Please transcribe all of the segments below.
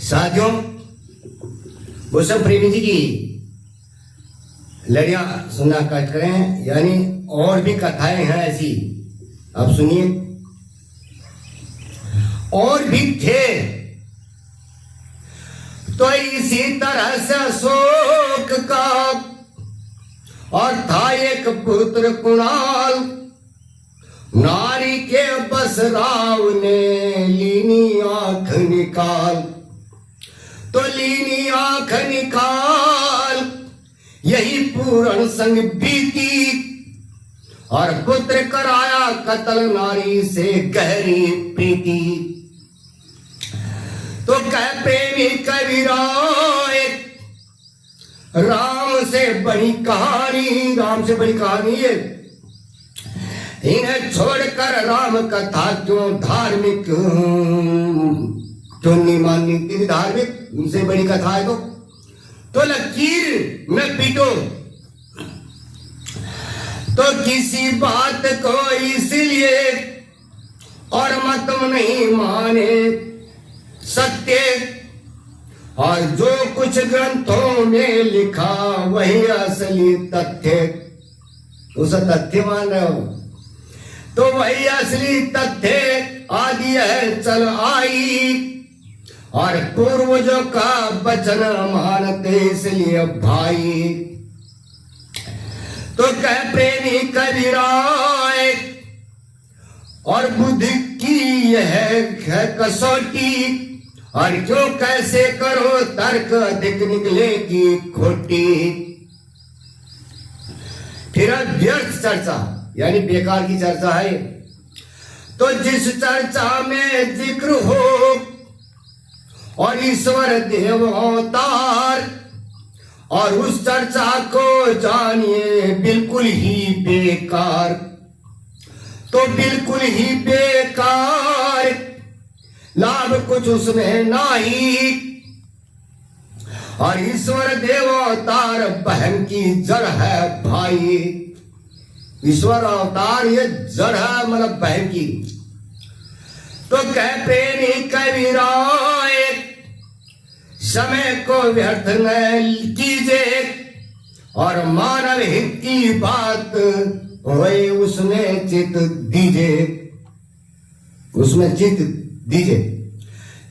साथियों, भूषण प्रेमी जी की लड़ियां सुनना कट करें, यानी और भी कथाएं हैं ऐसी, अब सुनिए। और भी थे तो इसी तरह से अशोक का, और था एक पुत्र कुणाल, नारी के बस राव ने लीनी आंख निकाल। तो लीनी आंख निकाल यही पूर्ण संग बीती, और पुत्र कराया कत्ल नारी से गहरी प्रीति। तो कह प्रेमी कबीराए, राम से बड़ी कहानी, राम से बड़ी कहानी है। इन्हें छोड़कर राम कथा क्यों धार्मिक, क्यों नहीं माननी धार्मिक, उनसे बड़ी कथा है। तो लकीर में पीटो तो किसी बात को इसलिए, और मत नहीं माने सत्य, और जो कुछ ग्रंथों में लिखा वही असली तथ्य। उस तथ्य मान रहे हो तो वही असली तथ्य आदि है चल आई, और पूर्वजों का वचन मानते इसलिए भाई। तो कह प्रेमी कबीराए, और बुद्धि की यह है कसौटी, और क्यों कैसे करो तर्क अधिक निकलेगी खोटी। फिर व्यर्थ चर्चा यानी बेकार की चर्चा है। तो जिस चर्चा में जिक्र हो और ईश्वर देव अवतार, और उस चर्चा को जानिए बिल्कुल ही बेकार। तो बिल्कुल ही बेकार, लाभ कुछ उसमें नहीं, और ईश्वर देव अवतार बहन की जड़ है भाई। ईश्वर अवतार ये जड़ है, मतलब बहन की। तो कह प्रेमी कबीराए, समय को व्यर्थ न कीजिए, और मानव हित की बात होए उसमें चित दीजिए, उसमें चित दीजिए।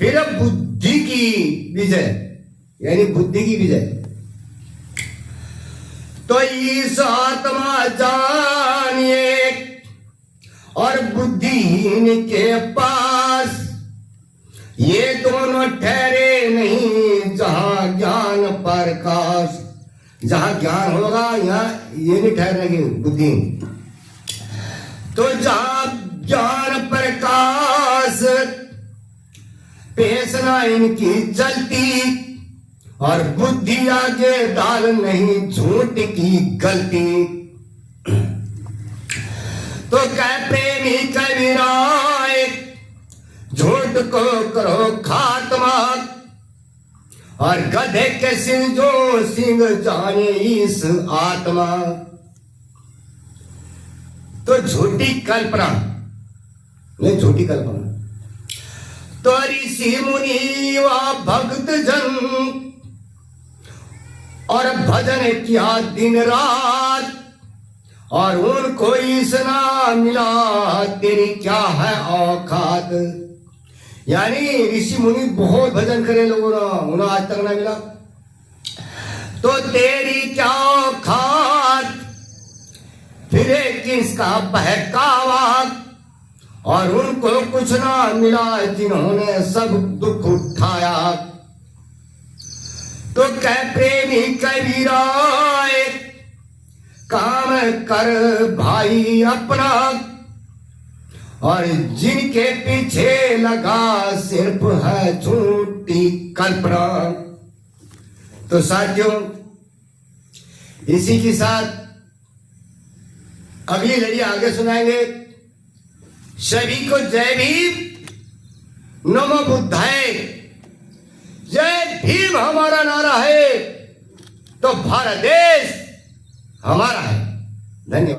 फिर बुद्धि की विजय यानी बुद्धि की विजय। तो इस आत्मा जानिए, और बुद्धिहीन के पास ये दोनों ठहरे नहीं जहां ज्ञान प्रकाश। जहां ज्ञान होगा यहाँ ये नहीं ठहरेगी बुद्धि। तो जहां ज्ञान प्रकाश पेशना इनकी चलती, और बुद्धि आगे डाल नहीं झूठ की गलती। तो कह प्रेमी कबीराए, झूठ को करो खात्मा, और गधे के सिंह जो सिंह जाने इस आत्मा। तो झूठी कल्पना नहीं, झूठी कल्पना। तो ऋषि मुनि व भक्त जन, और भजन किया दिन रात, और उनको इसना मिला तेरी क्या है औकात। यानी ऋषि मुनि बहुत भजन करे लोगों ने, उन्हें आज तक ना मिला। तो तेरी क्या औकात, फिर किसका बहकावा, और उनको कुछ ना मिला जिन्होंने सब दुख उठाया। तो कह प्रेमी कबीराए, काम कर भाई अपना, और जिनके पीछे लगा सिर्फ है झूठी कल्पना। तो साथियों, इसी के साथ अगली लड़ी आगे सुनाएंगे। सभी को जय भीम, नमो बुद्धाय। जय भीम हमारा नारा है, तो भारत देश हमारा है। धन्यवाद।